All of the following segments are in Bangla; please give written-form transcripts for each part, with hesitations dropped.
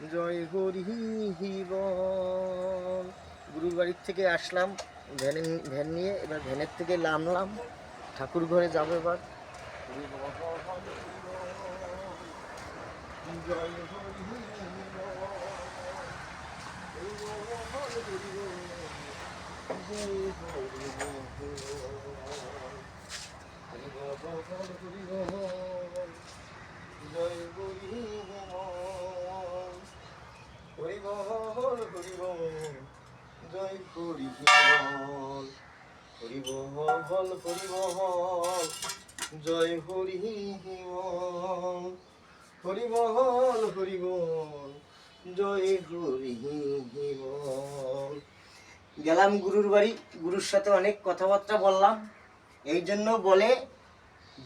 জয় হরি বল। গুরুর বাড়ির থেকে আসলাম ভ্যান নিয়ে, এবার ভ্যানের থেকে নামলাম, ঠাকুর ঘরে যাবো এবার। জয় হরি জয় হরি হরি বল, হরি বল, জয় হরি বল, হরি বল, হরি বল, জয় হরি বল, হরি বল, হরি বল, জয় হরি বল। গেলাম গুরুর বাড়ি, গুরুর সাথে অনেক কথাবার্তা বললাম। এই জন্য বলে,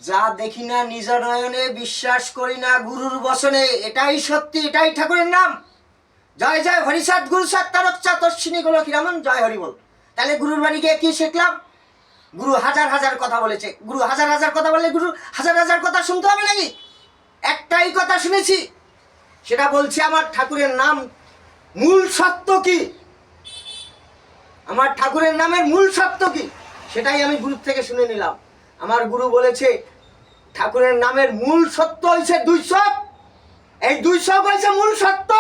যা দেখি না নিজ নয়নে, বিশ্বাস করি না গুরুর বচনে। এটাই সত্যি, এটাই ঠাকুরের নাম। জয় জয় হরিসাদ গুরুসাদ তারকসাদ অশ্বিনী গোলক রামন, জয় হরি বল। তাহলে গুরুর বাড়ি গিয়ে কি শিখলাম? গুরু হাজার হাজার কথা বলেছে। গুরু হাজার হাজার কথা বললে গুরু হাজার হাজার কথা শুনতে হবে নাকি? একটাই কথা শুনেছি, সেটা বলছি আমার ঠাকুরের নাম মূল সত্য কি, আমার ঠাকুরের নামের মূল সত্য কি, সেটাই আমি গুরুর থেকে শুনে নিলাম। আমার গুরু বলেছে ঠাকুরের নামের মূল সত্য হয়েছে 200। এই 200 হয়েছে মূল সত্য।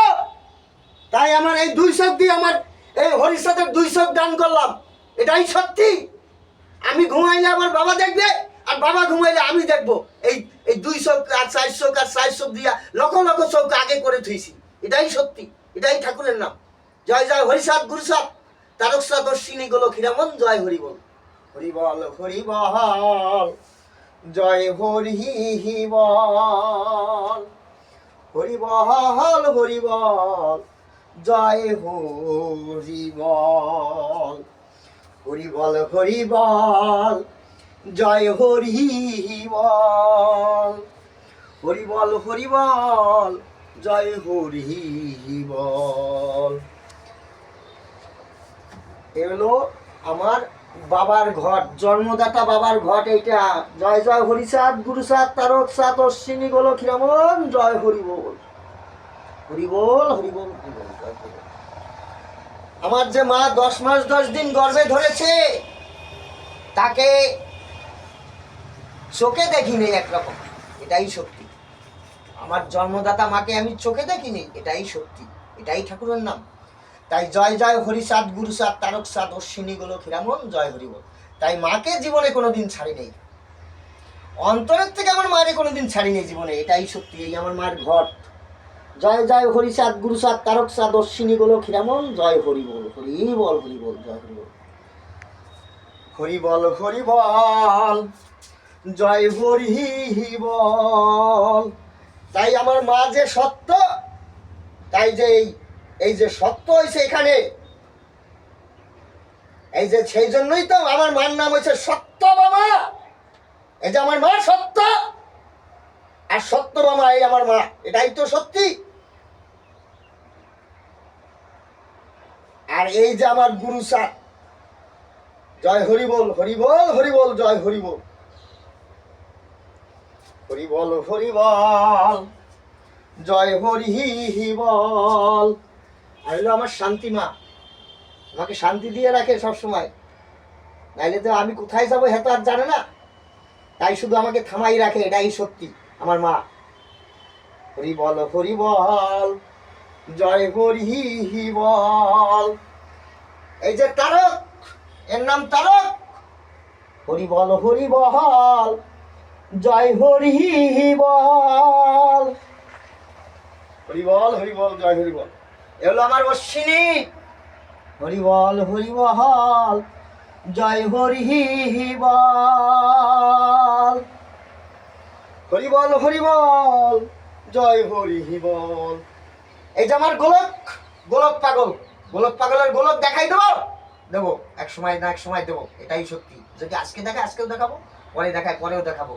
তাই আমার এই 200 দিয়ে আমার এই হরিষাতের 200 দান করলাম। এটাই সত্যি। আমি ঘুমাইলে আমার বাবা দেখবে, আর বাবা ঘুমাইলে আমি দেখবো। এই এই 200 আর 400 আর 400 দিয়া লক্ষ লক্ষ চোখ আগে করে থুইছি। এটাই সত্যি, এটাই ঠাকুরের নাম। জয় জয় হরিষাদ গুরুসাদ তারকসাদ অশ্বিনী গোলক হীরামন, জয় হরি বল। হরি বল, হরি বল, জয় হরি বল, হরি বল, হরি বল, জয় হরি বল, হরি বল, হরি বল, জয় হরি বল, হরি বল, হরি বল, জয় হরি বল। এগুলো আমার বাবার ঘট, জন্মদাতা বাবার ঘট এইটা। জয় জয় হরিসাদ গুরুসাদ তারকসাদ অশ্বিনী গোলক হীরামন, জয় হরি বল, হরি বল, হরি বল, হরি বল, জয় হরি বল। আমার যে মা 10 মাস 10 দিন গর্ভে ধরেছে, তাকে চোখে দেখিনি একরকম, এটাই সত্যি। আমার জন্মদাতা মাকে আমি চোখে দেখিনি, এটাই সত্যি, এটাই ঠাকুরের নাম। তাই জয় জয় হরিসাদ গুরুসাদ তারকসাদ অশ্বিনী গোলক হীরামন, জয় হরি বল। তাই মাকে জীবনে কোনোদিন ছাড়ি নেই, অন্তরের থেকে আমার মায়ের কোনোদিন ছাড়ি নেই জীবনে, এটাই সত্যি। এই আমার মায়ের ঘট। জয় জয় হরিসাদ গুরুসাদ তারকসাদ অশ্বিনী গোলক হীরামন, জয় হরি বল, হরি বল, হরি বল, জয় হরি বল, হরি বল, হরি বল, জয় হরি বল। তাই আমার মা যে সত্য, তাই যে এই যে সত্য হয়েছে এখানে, এই যে সেই জন্যই তো আমার মার নাম হয়েছে সত্য মামা। এই যে আমার মা সত্য, আর সত্য মামা এই আমার মা, এটাই তো সত্যি। আর এই যে আমার গুরু স্যার, জয় হরি বল, হরি বল, হরি বল, জয় হরি বল, হরি বল, হরি বল, জয় হরি বল। আর হলো আমার শান্তি মা, আমাকে শান্তি দিয়ে রাখে সব সময়। নাইলে তো আমি কোথায় যাবো হ্যাঁ তো আর জানে না, তাই শুধু আমাকে থামাই রাখে, এটাই সত্যি আমার মা। হরি বল, হরি বল, জয় হরি বল। এই যে তারক, এর নাম তারক। হরি বল, হরি বল, জয় হরি বল, হরি বল, হরি বল, জয় হরি বল। এ হলো আমার অশ্বিনী। হরি বল, হরি বল, জয় হরি বল, হরি বল, হরি বল, জয় হরি বল। এই যে আমার গোলক, গোলক পাগল, গোলক পাগলের গোলক দেখাই দেবো, দেবো এক সময় না এক সময় দেবো, এটাই সত্যি। যদি আজকে দেখে আজকেও দেখাবো, পরে দেখায় পরেও দেখাবো।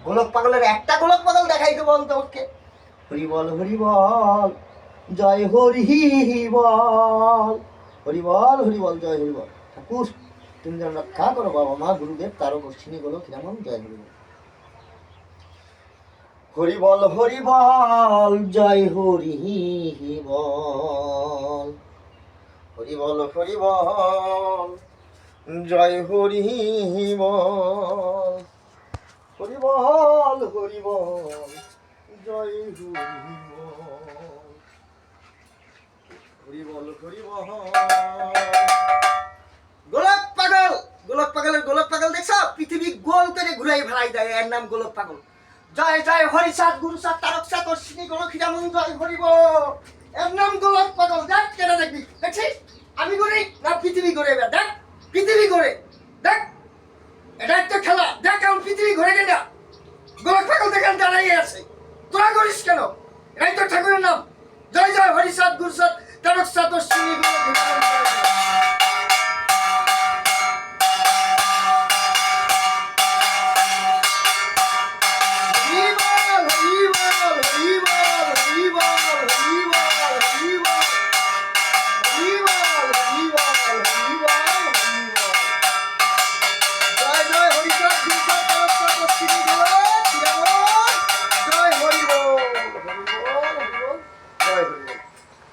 গোলক পাগলের একটা গোলক পাগল দেখাই দেবো অন্তকে। হরি বল, হরি বল, জয় হরি বল, হরি বল, হরি বল, জয় হরি বল। ঠাকুর তুমি যেন রক্ষা করো বাবা মা গুরুদেব তারক অশ্বিনী গোলক হীরামন, জয় হরি বল। হরি বল জয় হরি বল। হরি বল জয় হরি বল। হরি বল জয় হরি বল। হরি বল। গোলক পাগলের গোলক পাগল দেখছ? পৃথিবী গোল করে ঘুরাই ফেলাই দেয়, এর নাম গোলক পাগল। জয় জয় হরিচাঁদ গুরুচাঁদ তারকচাঁদ অশ্বিনী গোলক্ষীরামন জয় হরি বল, এর নাম গোলক পাগল। দেখ কেন দেখবি, দেখছিস আমি ঘুরি না পৃথিবী ঘুরে? এবার দেখ পৃথিবী ঘুরে, দেখ এটা একটা খেলা। দেখ কেমন পৃথিবী ঘুরে গেল। গোলক পাগল দেখেন দাঁড়াইয়ে আছে, তোরা করিস কেন? এটাই তো ঠাকুরের নাম। জয় জয় হরিচাঁদ গুরুচাঁদ তারকচাঁদ অশ্বিনী গোলক্ষীরামন